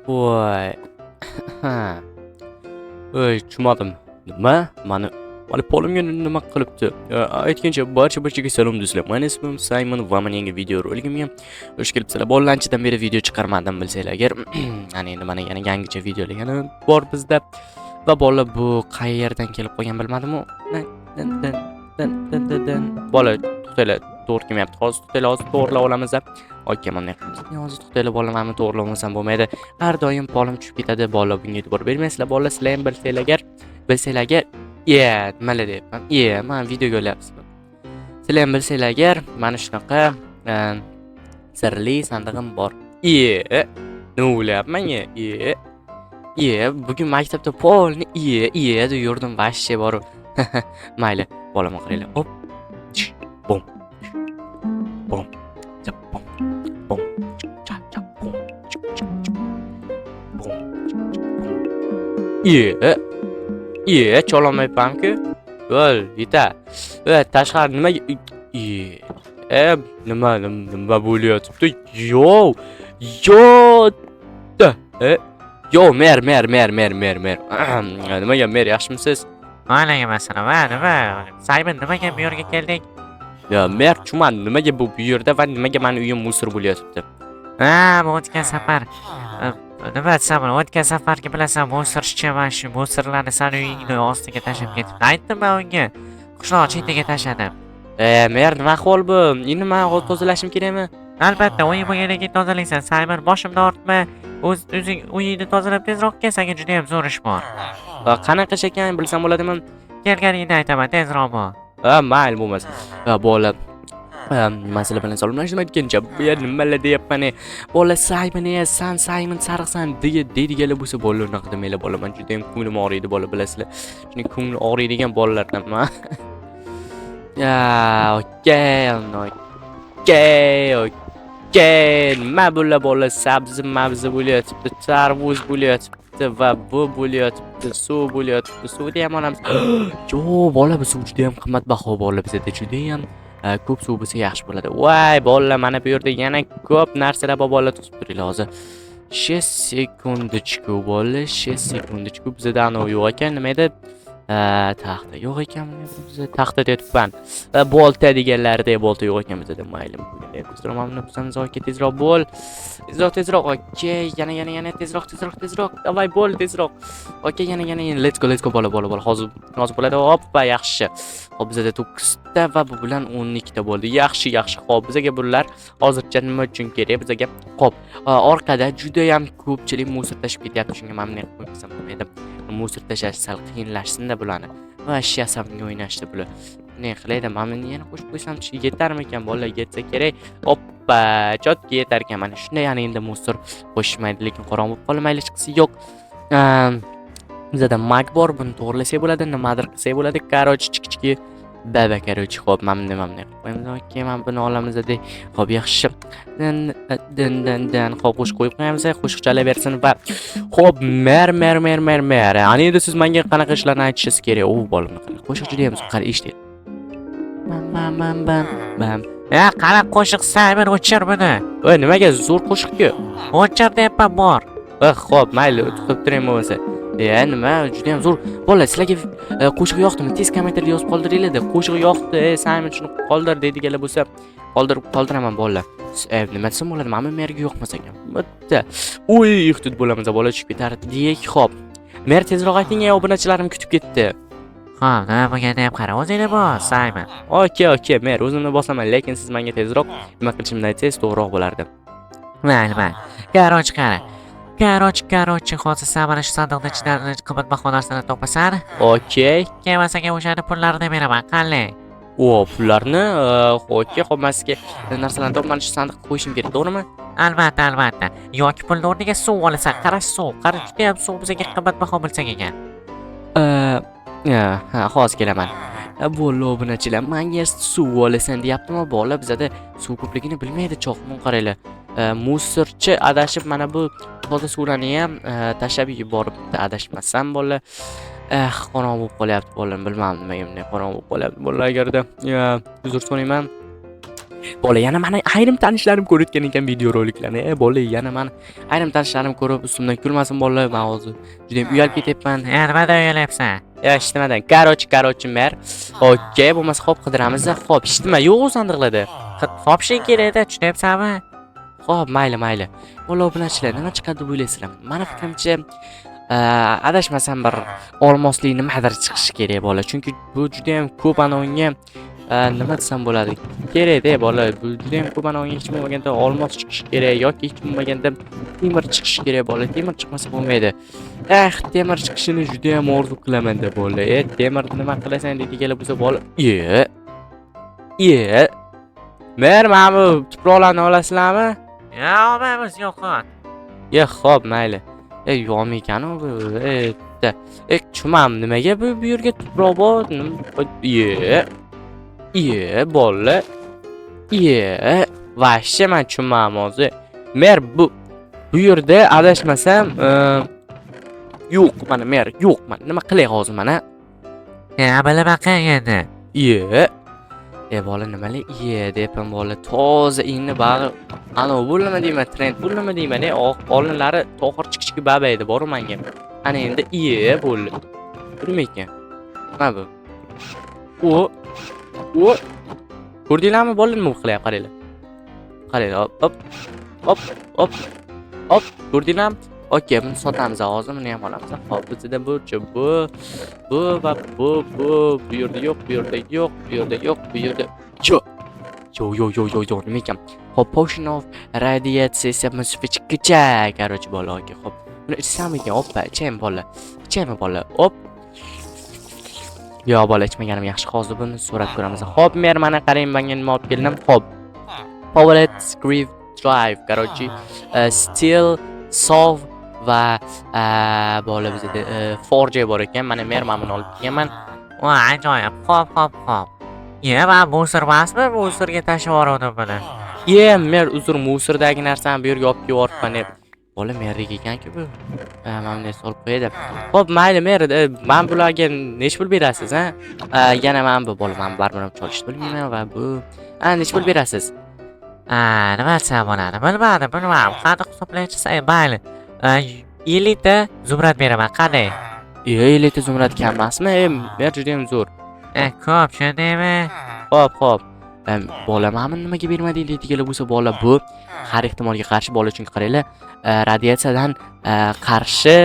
Voy. Ha. Ey, tushunmadim. Nima? Mana polimga nima qilibdi? Aytgancha barchaga salom do'stlar. Meni ismim Simon va men yangi video roligimga xush kelibsizlar. Bolalarchidan beri video chiqarmadim bilsanglar agar. Ana endi mana yangicha videolar yana bor bizda. Va bola bu qayerdan kelib qolgan bilmadim-u. Bola to'xtanglar, to'g'ri kelmayapti. Hozir to'xtanglar, hozir to'g'rilab olamiz. Okey, mana hozir to'xtanglar, bola meni to'g'rilamasam bo'lmaydi. Har doim polim tushib ketadi, bola bunga e'tibor bermaysizlar. Bola sizlar ham bilsanglar agar nimalar deyapman. Men videoga olyapsizman. Sizlar ham bilsanglar agar mana shunaqa sirli sandig'im bor. Nima o'ylayapman? Bugun maktabda polni deb yurdim, vashshe bor. Mayli, bolama qaranglar. Hop. Bom. Bom. Bom. Bom. Chololmayapman-ku. Bo'l, yeta. Tashqari nimaga nima bo'lyapti? Mer. Nimaga mer, yaxshimisiz? Alaykum assalom. Nima? Simon, nimaga bu yerga keldik? Mer, tushunmadim. Nimaga bu yerda va nimaga meni uyim musor bo'lyapti? Bu o'tgan safar. Nima desam, o'tgan safarga bilasan, musirchi mana shu musirlarni sani uyingni ostiga tashlab ketibdi. Aytdim men unga. Qishloq chetiga tashladim. Mer, nima ahvol bu? Endi men hozir tozalashim kerakmi? Albatta, uying bo'lgandan keyin tozalaysan. Simon, boshimni ortma. O'zing uyingni tozalab tezroq kel, senga juda ham zo'r ish bor. Qanaqa ish ekan bilsam bo'ladimi? Kelganingda aytaman, tezroq bo'l. Mayli bo'lmasa. Bola masala bilan solishib aytgancha bu yer nimalar deyapman. Bola Simon, san Simon sariqsan deydiganlar bo'lsa bola unaqa demanglar. Bola men juda ham ko'nglim og'riydi bola, bilasizlar. Chunki ko'ngli og'riydigan bolalardanman. Okey. Nima bola sabzi bo'lyapti, tarvuz bo'lyapti va bu bo'lyapti, suv bo'lyapti. Suvni ham olamiz. Bola bu suv juda ham qimmatbaho bola bizda, juda ham ko'p suv bo'lsa yaxshi bo'ladi. Voy, bolalar, mana bu yerda yana ko'p narsalar bor, bolalar tutib turinglar hozir. 6 sekundachku bola, 6 sekundachku. Bizda anavi yo'q ekan, nima edi? Taxta yo'q ekan, bizda taxta deyapman. Bolta deganlarda bolta yo'q ekan bizda. Mayli, tezroq mana bizamiz oke, tezroq bo'l. Tezroq. Okey, yana tezroq. Davay bo'l, tezroq. Okey, yana. Let's go bola. Hozir bo'ladi. Hoppa, yaxshi. Hop, bizda 9 ta va bu bilan 12 ta bo'ldi. Yaxshi. Hop, bizga bular hozircha nima uchun kerak? Bizga hop, orqada juda ham ko'pchilik musor tashib ketyapti. Shunga men bunday qilib qo'ysam bo'lmaydi. Musor tashlash sal qiyinlashsin-da bularni. Va asabimga o'ynashdi bular. Ne qilaydi? Men yana qo'shib qo'ysam yetarmikan? Bolalar yetsa kerak. Hoppa, chotga yetar ekan. Mana shunday yana endi musor qo'shmaydi, lekin qorong'i bo'lib qolmayli, hech qisi yo'q. Bizda mag bor, buni to'g'rilasak bo'ladi, nimadir qilsak bo'ladi. Короче, chik baba, короче, xo'p, mana qo'yamiz. Okey, mana buni olamiz dedi. Xo'p, yaxshi. Xo'p, qo'shib qo'yib qo'yamiz, qo'shiqchalar bersin va xo'p, mer. Ana endi siz menga qanaqa ishlarni aytishingiz kerak? Bolam, qo'shiq juda ham qara eshitdi. Bam. Qarab qo'shiq Simon, o'chir buni. Nimaga zo'r qo'shiq-ku? O'chir deyapman, bor. Xo'p, mayli, o'tib turing bo'lsa. Nima, juda ham zo'r. Bolalar, sizlarga qo'shiq yoqdimi? Tez kommentariyada yozib qoldiringlar-da. Qo'shiq yoqdi, Simon shuni qoldir deydiganlar bo'lsa, qoldiraman bolalar. Nima desam bo'ladi? Mana merga yoqmas ekan. Bitta. Ehtiyot bo'lamiz, bola tushib ketar. Deyek, xo'p. Mer, tezroq ayting, obunachilarim kutib ketdi. Nima bo'lganda ham qara, o'zingni bos, Simon. Okey, mer, o'zimni bosaman, lekin siz menga tezroq nima qilishimni aytsangiz to'g'riroq bo'lardi. Mayli. Короче, hozir sen mana shu sandiqning ichidan qimmatbaho narsalarni topasan. Okey. Keyin senga o'shani pullarni beraman, qanday? Pullarni, okey, xo'p, men sizga narsalarni topib mana shu sandiqqa qo'yishim kerak, to'g'rimi? Albatta. Yoki pulni o'rniga suv olasan. Qarash suv. Juda ham suv bizga qimmatbaho bo'lsa ekan. Hozir kelaman. Bo'ldi, obunachilar, menga suv olasan deyaptimi? Bola bizda suv ko'pligini bilmaydi, cho'qmon qaranglar. Musorchi adashib mana bu toza suvlarni ham tashlab yuboribdi, adashmasam bola. Qorong'i bo'lib qolyapti, bolam, bilmadim nimaga bunday qorong'i bo'lib qolyapti. Bola, agarda uzr so'rayman. bola yana mani ayrim tanishlarim ko'rayotgan ekan videoroliklarni. Bola yana mani ayrim tanishlarim ko'rib ustimdan kulmasin bolalar. Men hozir juda ham uyalib ketyapman. Nimadan o'ylayapsan? Eshitmadan. Короче, mer. Okey, bo'lmasa xo'p qidiramiz. Xo'p, eshitma, yo'q u sandiqlarda. Topishing kerak-da, tushunyapsanmi? Xo'p, mayli. Bola obunachilar, nima chiqadi deb o'ylaysizlar? Meni fikrimcha, adashmasam bir olmosli nimadir chiqishi kerak bola. Chunki bu juda ham ko'p unga nima desam bo'ladi? Kerak-da bola. Bu juda ham ko'p unga hech bo'lmaganda olmos chiqishi kerak yoki hech bo'lmaganda temir chiqishi kerak bola. Temir chiqmasa bo'lmaydi. Temir chiqishini juda ham orzu qilaman-da bola. Temir nima qilasan deydiganlar bo'lsa bola. Mer, mana bu tuproqlarni olasizlarmi? Ya, olmaymiz, yo'q. Xo'p, mayli. Yo'qmi ekan bu? Tushunmam, nimaga bu yerga tuproq bor? Bola. Vashcha men tushunmam hozir. Mer, bu yerda adashmasam, yo'q mana mer, yo'q mana. Nima qilay hozir mana? Ya, bilaman endi. Bola nimali? Deyapman bola. Toza inni bag'i. Ana bo'ldimi deyman, trend bo'ldimi deyman. Olinlari to'g'ri chiqishga babaydi, bor menga. Ana endi bo'ldi. Nima ekan? Nima bu? Ko'rdinglarmi bola nima qilyapti? Qaranglar. Hop. Ko'rdinglarmi? Okey, buni sotamiz hozir, buni ham olamiz. Xo'p, bizda bu va bu yerda yo'q, bu yerda yo'q, bu yerda yo'q, bu yerda yo'q. Nima ekan? Xo'p, potion of radiatsiya musfichgacha, короче, bola, okey, xo'p. Buni ichsam ekan, oppa, ichaymi bola? Hop. Yo, bola, ichmaganim yaxshi. Hozir buni so'rab ko'ramiz. Xo'p, men mana qarang, menga nima olib keldim? Xo'p. Powered screw drive, короче, steel saw va bola bizda forge bor ekan. Mana men buni olib kelganman. Voy, ajoyib. Xo'p. Va musor emasmi? Musorga tashlab yubordim buni. Mer uzr, musordagi narsani bu yerga olib kelib bola merga ekan-ku bu. Mana bunday solib qo'yadi. Xo'p, mayli mer, men bularga nech pul berasiz, ha? Yana men bu bola, men baribir cholishni bilmayman va bu nech pul berasiz? Nima desam bo'ladi? Bilmadim. Qanday hisoblaysiz? Mayli. 50 ta zumrad beraman, qanday? 50 ta zumrad kam emasmi? Mer juda ham zo'r. Ko'p, shundaymi? Xo'p. Bola, mana nimaga bermading deydiganlar bo'lsa, bola bu har ehtimolga qarshi bola, chunki qaranglar, radiatsiyadan qarshi,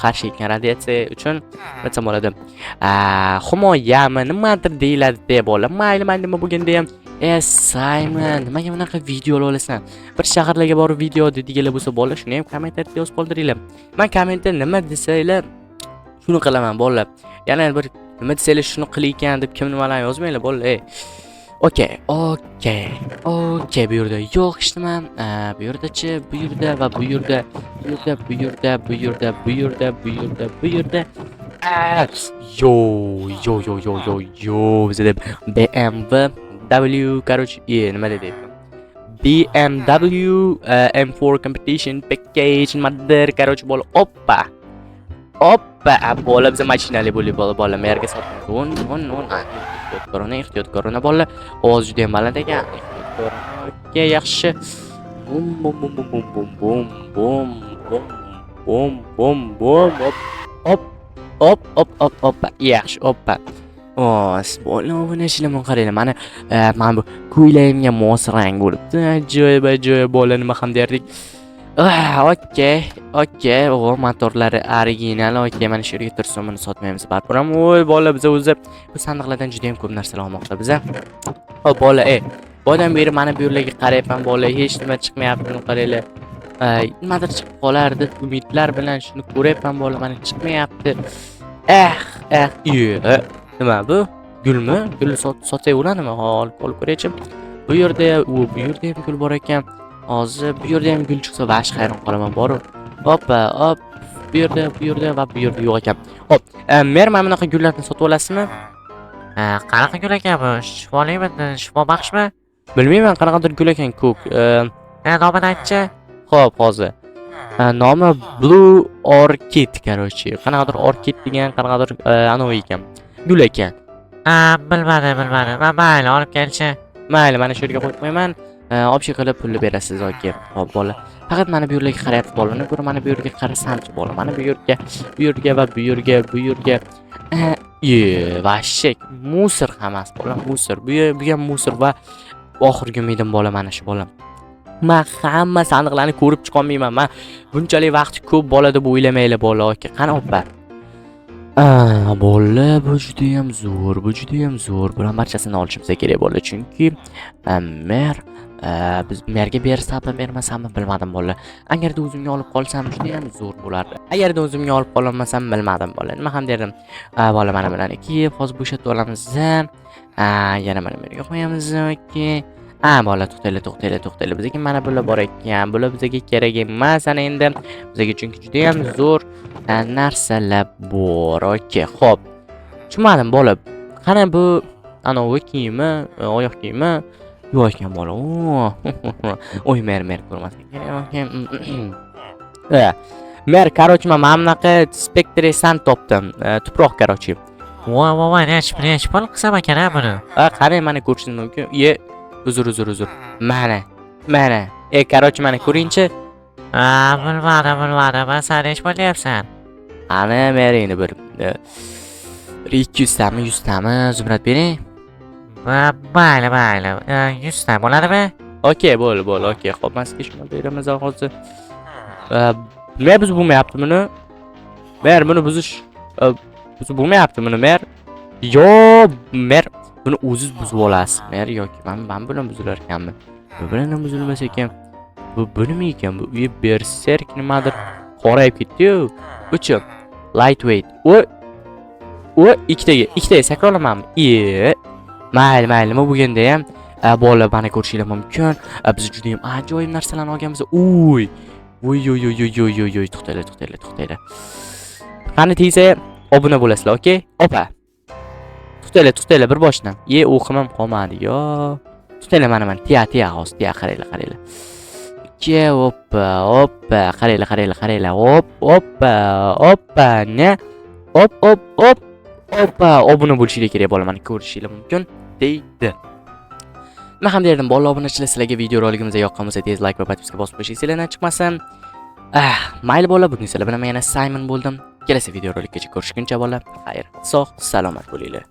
qarshi ekan radiatsiya uchun nima desam bo'ladi? Himoyami nimadir deyiladi bola. Mayli, nima bo'lganda ham Simon, nimaga bunaqa video olasan? Bir shaharlarga borib video deydiganlar bo'lsa, bola, shuni ham kommentariyada yozib qoldiringlar. Men kommentda nima desanglar, shuni qilaman bola. Yana bir nima desanglar, shuni qilaykan deb kim nimalarni yozmanglar bola. Okey. Bu yerda yo'q ishtima. Bu yerda-chi, bu yerda va bu yerda. Bizda BMW, nima dedi? BMW M4 competition package nimadir, bola. Oppa, bola, biz mashinali bo'lib bola, merga sotamiz. Ehtiyot ko'rona bola. Ovoz juda ham baland ekan. Okey, yaxshi. Hop. Yaxshi, oppa. Bola, buni ishlamon qaranglar. Mana bu ko'ylagimga mos rang bo'libdi. Ajoyib bola, nima ham derdik. Okey. Motorlari original. Okey, mana shu yerga tursin, buni sotmaymiz baribir. Voy bola, biz o'zi bu sandiqlardan juda ham ko'p narsalar olmoqda biz. Xo'p bola, boydan beri mana bu yerlarga qarayapman bola, hech nima chiqmayapti, qaranglar. Nimadir chiqib qolar deb umidlar bilan shuni ko'ryapman bola, mana chiqmayapti. Nima bu? Gulmi? Gul sotaveradimi? Olib ko'raychi. Bu yerda ham gul bor ekan. Hozir bu yerda ham gul chiqsa, vash hayron qolaman boru. Hop. Bu yerda va bu yerda yo'q ekan. Hop, men mana bunaqa gullarni sotib olasizmi? Qanaqa gul ekan bu? Shifolimi? Shifobaxshmi? Bilmayman, qanaqadir gul ekan, ko'k. Nomini aytchi. Xo'p, hozir. Nomi Blue Orchid, qanaqadir orchid degan, qanaqadir anoyi ekan. Gul ekan. Bilmadim. Mayli, olib kelchi. Mayli, mana shu yerga qo'yib qo'yaman. Obshi qilib pulni berasiz yoki. Xo'p, bola. Faqat mana bu yerga qarayapti bolani. Ko'ra mana bu yerga qarasamchi bola. Mana bu yerga va bu yerga. Vashshek, musor hammasi bola, musor. Bu ham musor va oxirgi umidim bola mana shu bola. Men hamma sandiqlarni ko'rib chiqolmayman. Men bunchalik vaqt ko'p bola deb o'ylamayli bola. Yoki qani oppa. Bola, bu juda ham zo'r. Bular barchasini olishimiz kerak bola, chunki mer biz merga bersam bermasammi bilmadim bola. Agarda o'zimga olib qolsam juda ham zo'r bo'lardi. Agarda o'zimga olib qololmasam bilmadim bola. Nima ham derdim? Bola mana bilan ikki hozir bo'shatib olamiz. Yana mana bu yerga qo'yamiz. Okey. Bola to'xtayli. Bizga mana bular bor ekan. Bular bizga kerak emas ana endi. Bizga chunki juda ham zo'r narsalar bor. Okey, xo'p. Tushunmadim bola. Qani bu anovi kiyimi, oyoq kiyimi yo'q ekan bola. Oy, mer ko'rmaslik kerak. Mer, короче, men bunaqa spektresan topdim. Tuproq, короче. Voy, nech pul qilsam ekan buni. Qarang, mana ko'rishingiz mumkin. Uzr. Mana. Короче, mana ko'ringchi. Bilmadim. Sen nech pul deyapsan? Ana meringni bir 200 tami, 100 tami zumrat bering. Mayli. 100 ta bo'ladimi? Okey, bo'ldi. Okey, xo'p, men sizga shuni beramiz hozir. Nima biz bo'lmayapti buni? Mer, buni buzish buzib bo'lmayapti buni, mer. Mer, buni o'zingiz buzib olasiz, mer, yoki men bilan buzilar ekanmi? Bu bilan ham buzilmas ekan. Bu nima ekan? Bu berserk nimadir qorayib ketdi-yu. Uchun lightweight. O ikkitaga sakrolamanmi? Mayli, nima bo'lganda ham bola bana ko'rishingiz mumkin. Biz juda ham ajoyib narsalarni olganmiz. Voy, to'xtayli. Qani tegsa obuna bo'lasizlar, okey? Opa. To'xtayli bir boshdan. O'qimam qolmadi-yo. To'xtayli mana tiya hozir, tiya qaranglar. Hoppa, qaranglar. Hoppa, ne? Hoppa, obuna bo'lishingiz kerak bo'la, mana ko'rishingiz mumkin deydi. Men ham derdim, bola obunachilar, sizlarga video roligimizga yoqqan bo'lsa, tez like va podpiska bosib qo'yishingiz sizlardan chiqmasin. Mayli bola, bugun sizlar bilan men yana Simon bo'ldim. Kelasi video rolikgacha ko'rishguncha bola, xayr, sog', salomat bo'linglar.